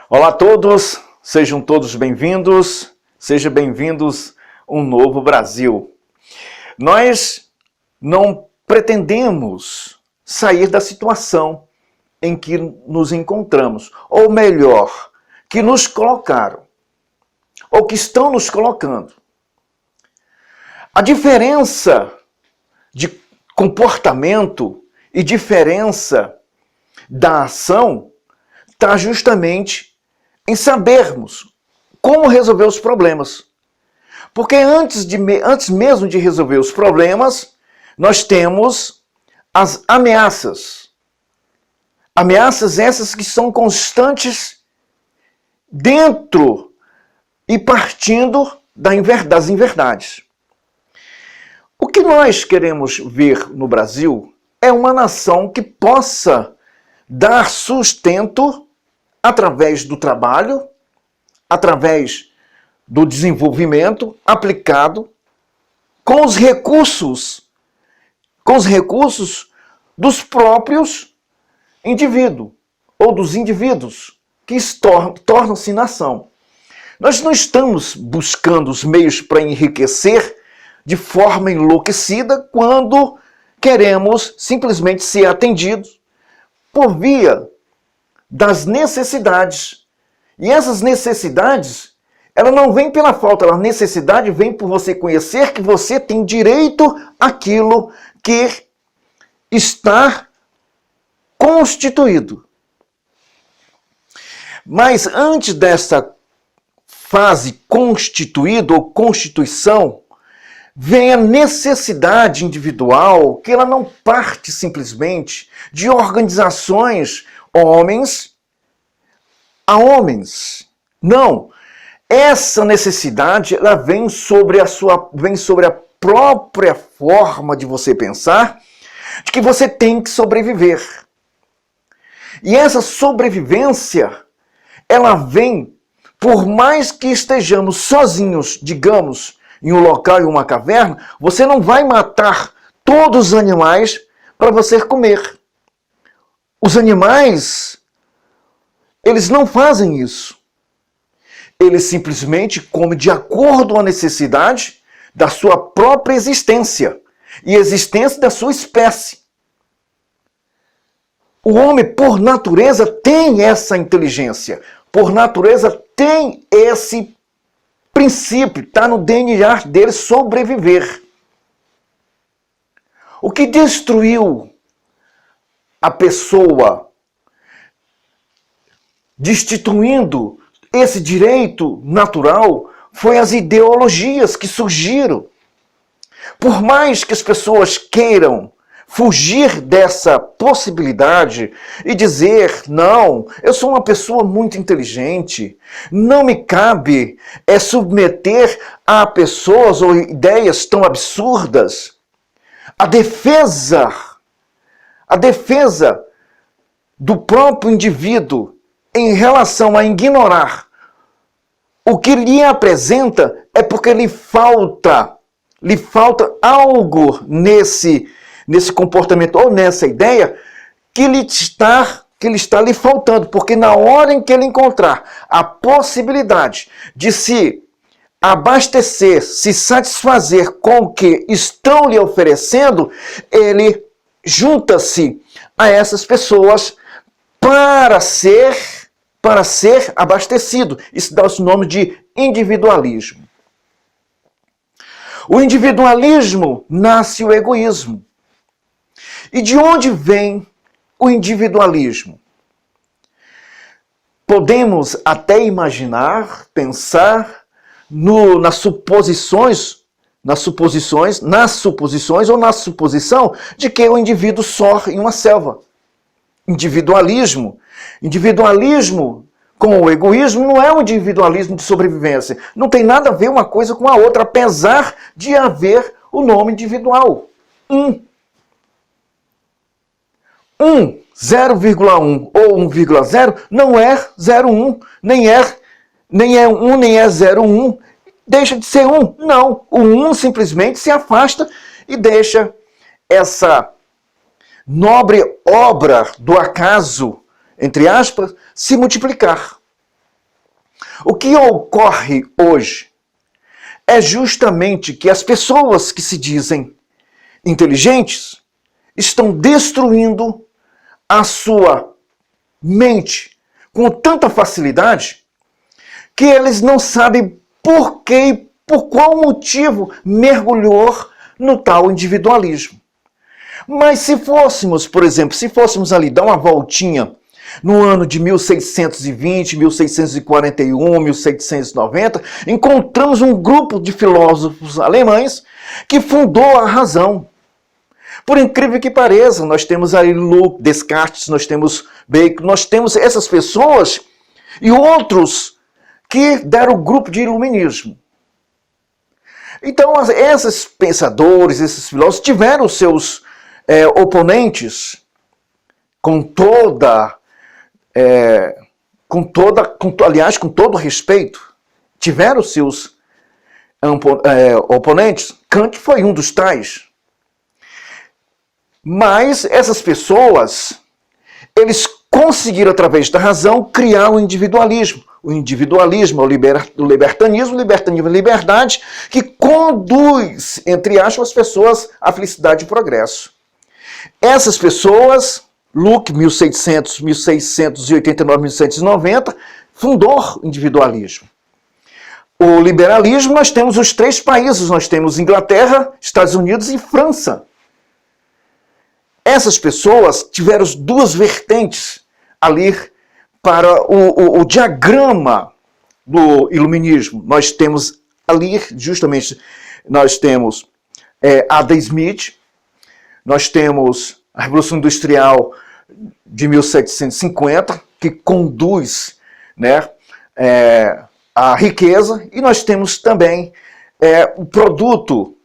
Olá a todos, sejam todos bem-vindos, sejam bem-vindos um novo Brasil. Nós não pretendemos sair da situação em que nos encontramos, ou melhor, que nos colocaram, ou que estão nos colocando. A diferença de comportamento e diferença da ação está justamente em sabermos como resolver os problemas. Porque antes mesmo de resolver os problemas, nós temos as ameaças. Ameaças essas que são constantes dentro e partindo das inverdades. O que nós queremos ver no Brasil é uma nação que possa dar sustento através do trabalho, através do desenvolvimento aplicado com os recursos dos próprios indivíduos, ou dos indivíduos que tornam-se nação. Nós não estamos buscando os meios para enriquecer de forma enlouquecida quando queremos simplesmente ser atendidos por via das necessidades. E essas necessidades, ela não vem pela falta, a necessidade vem por você conhecer que você tem direito àquilo que está constituído. Mas antes dessa fase constituída ou constituição, vem a necessidade individual, que ela não parte simplesmente de organizações homens a homens. Não. Essa necessidade, ela vem sobre a própria forma de você pensar, de que você tem que sobreviver. E essa sobrevivência, ela vem, por mais que estejamos sozinhos, digamos, em um local, em uma caverna, você não vai matar todos os animais para você comer. Os animais, eles não fazem isso. Eles simplesmente comem de acordo com a necessidade da sua própria existência e existência da sua espécie. O homem, por natureza, tem essa inteligência. Por natureza, tem esse princípio, está no DNA dele sobreviver. O que destruiu a pessoa, destituindo esse direito natural, foi as ideologias que surgiram. Por mais que as pessoas queiram fugir dessa possibilidade e dizer, não, eu sou uma pessoa muito inteligente, não me cabe submeter a pessoas ou ideias tão absurdas. A defesa do próprio indivíduo em relação a ignorar o que lhe apresenta é porque lhe falta algo nesse comportamento ou nessa ideia que lhe está lhe faltando, porque na hora em que ele encontrar a possibilidade de se abastecer, se satisfazer com o que estão lhe oferecendo, ele junta-se a essas pessoas para ser abastecido. Isso dá o nome de individualismo. O individualismo nasce o egoísmo. E de onde vem o individualismo? Podemos até imaginar, pensar nas suposições ou na suposição de que o indivíduo sorre em uma selva. Individualismo com o egoísmo não é um individualismo de sobrevivência. Não tem nada a ver uma coisa com a outra, apesar de haver o nome individual. 0,1 ou 1,0 não é 0,1, nem é 1, nem é 0,1. Deixa de ser 1. Não, o 1 simplesmente se afasta e deixa essa nobre obra do acaso entre aspas, se multiplicar. O que ocorre hoje é justamente que as pessoas que se dizem inteligentes estão destruindo a sua mente com tanta facilidade que eles não sabem por que e por qual motivo mergulhou no tal individualismo. Mas se fôssemos, por exemplo, se fôssemos ali dar uma voltinha no ano de 1620, 1641, 1690, encontramos um grupo de filósofos alemães que fundou a razão. Por incrível que pareça, nós temos aí Locke, Descartes, nós temos Bacon, nós temos essas pessoas e outros que deram o grupo de iluminismo. Então, esses pensadores, esses filósofos tiveram seus oponentes com todo respeito, tiveram seus oponentes. Kant foi um dos tais. Mas essas pessoas, eles conseguiram, através da razão, criar o individualismo. O individualismo é o libertanismo é a liberdade, que conduz, entre aspas, as pessoas à felicidade e progresso. Essas pessoas, Locke, 1689, 1690, fundou o individualismo. O liberalismo, nós temos os 3 países, nós temos Inglaterra, Estados Unidos e França. Essas pessoas tiveram 2 vertentes ali para o diagrama do iluminismo. Nós temos ali, justamente, nós temos Adam Smith, nós temos a Revolução Industrial de 1750, que conduz, né, a riqueza, e nós temos também o produto,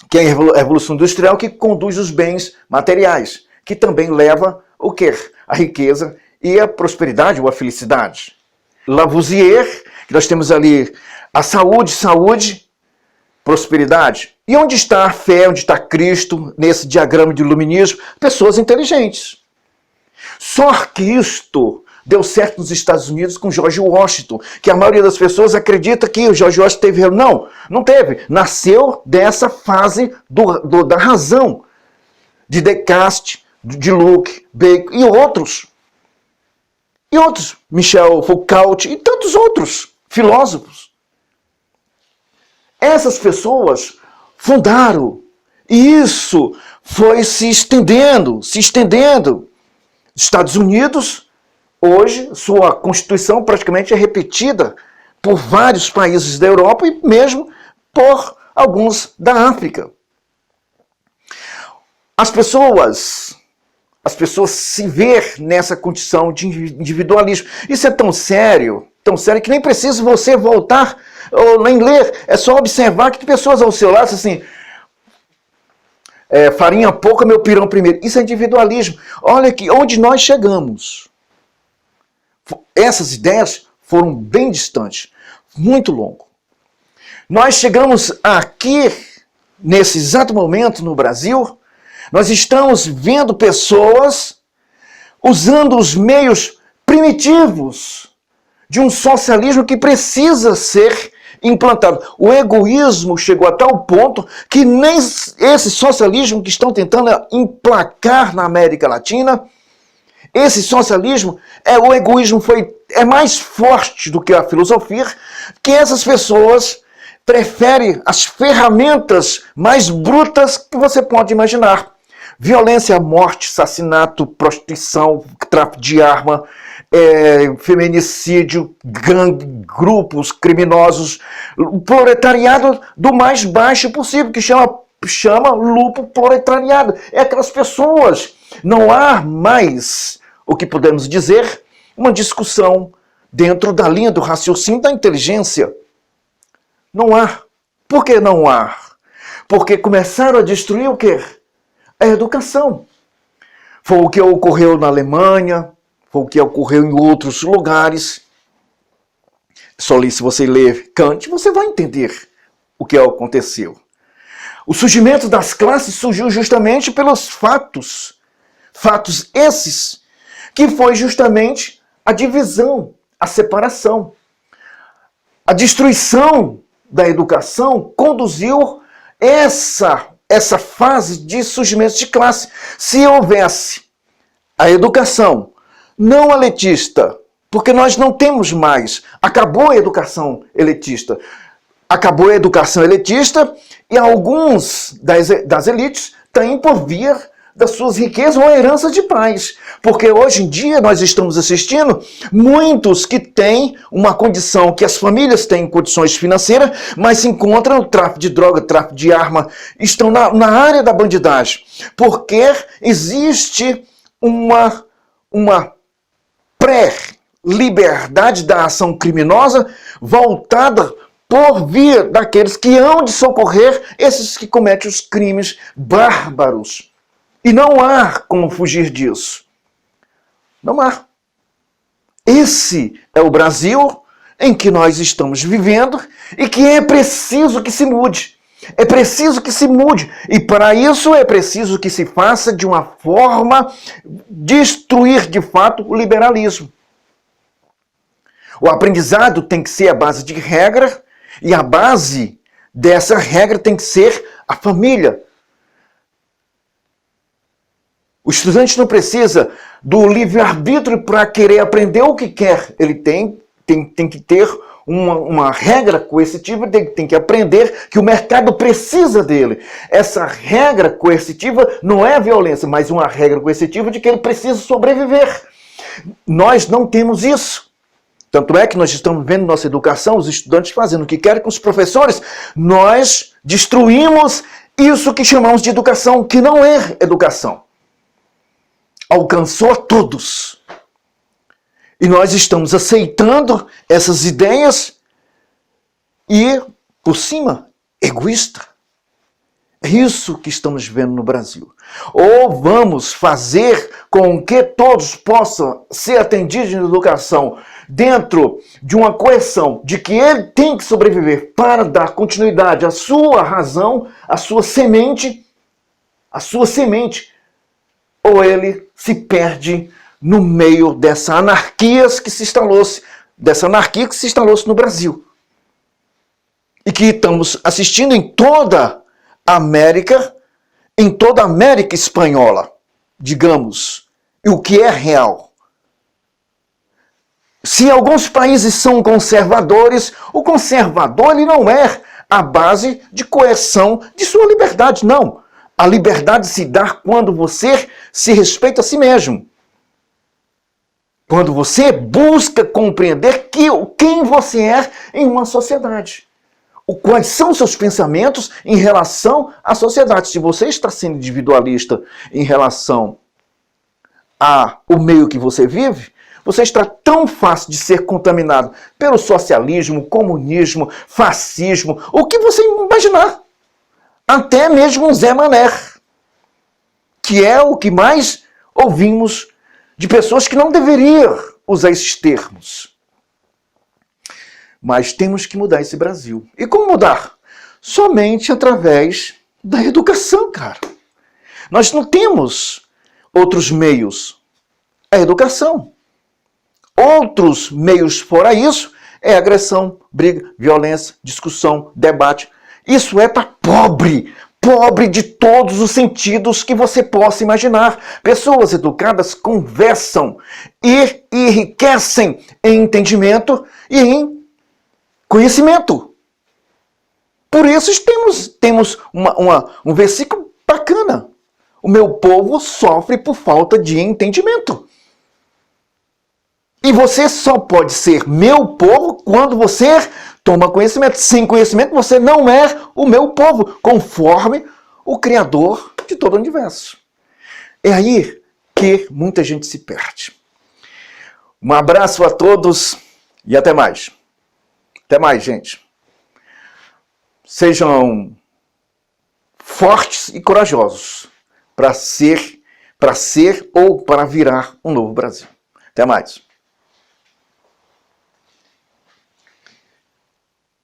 que é a Revolução Industrial, que conduz os bens materiais, que também leva o quê? A riqueza e a prosperidade ou a felicidade. Lavoisier, que nós temos ali a saúde, prosperidade. E onde está a fé, onde está Cristo, nesse diagrama de iluminismo? Pessoas inteligentes. Só que isto deu certo nos Estados Unidos com George Washington, que a maioria das pessoas acredita que o George Washington teve erro. Não, não teve. Nasceu dessa fase da razão, de Descartes, de Locke, Bacon e outros. Michel Foucault e tantos outros filósofos. Essas pessoas fundaram, e isso foi se estendendo. Estados Unidos, hoje, sua Constituição praticamente é repetida por vários países da Europa e mesmo por alguns da África. As pessoas se veem nessa condição de individualismo. Isso é tão sério que nem precisa você voltar ou nem ler. É só observar que pessoas ao seu lado, assim, farinha pouca, meu pirão primeiro. Isso é individualismo. Olha aqui, onde nós chegamos. Essas ideias foram bem distantes, muito longo. Nós chegamos aqui, nesse exato momento no Brasil, nós estamos vendo pessoas usando os meios primitivos de um socialismo que precisa ser implantado. O egoísmo chegou a tal ponto que nem esse socialismo que estão tentando emplacar na América Latina, esse socialismo, o egoísmo é mais forte do que a filosofia, que essas pessoas preferem as ferramentas mais brutas que você pode imaginar. Violência, morte, assassinato, prostituição, tráfico de arma, feminicídio, gangue, grupos criminosos, o proletariado do mais baixo possível, que chama lupo proletariado. É aquelas pessoas. Não há mais, o que podemos dizer, uma discussão dentro da linha do raciocínio da inteligência. Não há. Por que não há? Porque começaram a destruir o quê? A educação. Foi o que ocorreu na Alemanha, foi o que ocorreu em outros lugares. Só se você ler Kant, você vai entender o que aconteceu. O surgimento das classes surgiu justamente pelos fatos. Fatos esses que foi justamente a divisão, a separação. A destruição da educação conduziu essa fase de surgimento de classe. Se houvesse a educação não elitista, porque nós não temos mais, acabou a educação elitista. Acabou a educação elitista e alguns das elites têm por vir das suas riquezas uma herança de pais. Porque hoje em dia nós estamos assistindo muitos que têm uma condição, que as famílias têm condições financeiras, mas se encontram no tráfico de droga, tráfico de arma, estão na área da bandidagem. Porque existe uma pré-liberdade da ação criminosa voltada por vir daqueles que hão de socorrer esses que cometem os crimes bárbaros. E não há como fugir disso. Não há. Esse é o Brasil em que nós estamos vivendo e que é preciso que se mude. É preciso que se mude. E para isso é preciso que se faça de uma forma destruir de fato o liberalismo. O aprendizado tem que ser a base de regra e a base dessa regra tem que ser a família. O estudante não precisa do livre-arbítrio para querer aprender o que quer. Ele tem que ter uma regra coercitiva, tem que aprender que o mercado precisa dele. Essa regra coercitiva não é violência, mas uma regra coercitiva de que ele precisa sobreviver. Nós não temos isso. Tanto é que nós estamos vendo nossa educação, os estudantes fazendo o que querem com os professores. Nós destruímos isso que chamamos de educação, que não é educação. Alcançou a todos. E nós estamos aceitando essas ideias e, por cima, egoísta. É isso que estamos vendo no Brasil. Ou vamos fazer com que todos possam ser atendidos na educação dentro de uma coerção de que ele tem que sobreviver para dar continuidade à sua razão, à sua semente, ou ele se perde no meio dessa anarquia que se instalou-se no Brasil. E que estamos assistindo em toda a América espanhola, digamos, e o que é real. Se alguns países são conservadores, o conservador ele não é a base de coerção de sua liberdade, não. A liberdade se dá quando você se respeita a si mesmo. Quando você busca compreender quem você é em uma sociedade. Quais são os seus pensamentos em relação à sociedade. Se você está sendo individualista em relação ao meio que você vive, você está tão fácil de ser contaminado pelo socialismo, comunismo, fascismo, o que você imaginar. Até mesmo um Zé Mané, que é o que mais ouvimos de pessoas que não deveriam usar esses termos. Mas temos que mudar esse Brasil. E como mudar? Somente através da educação, cara. Nós não temos outros meios. A educação. Outros meios fora isso é agressão, briga, violência, discussão, debate. Isso é para pobre de todos os sentidos que você possa imaginar. Pessoas educadas conversam e enriquecem em entendimento e em conhecimento. Por isso temos um versículo bacana. O meu povo sofre por falta de entendimento. E você só pode ser meu povo quando você toma conhecimento. Sem conhecimento você não é o meu povo, conforme o Criador de todo o universo. É aí que muita gente se perde. Um abraço a todos e até mais. Até mais, gente. Sejam fortes e corajosos para ser ou para virar um novo Brasil. Até mais.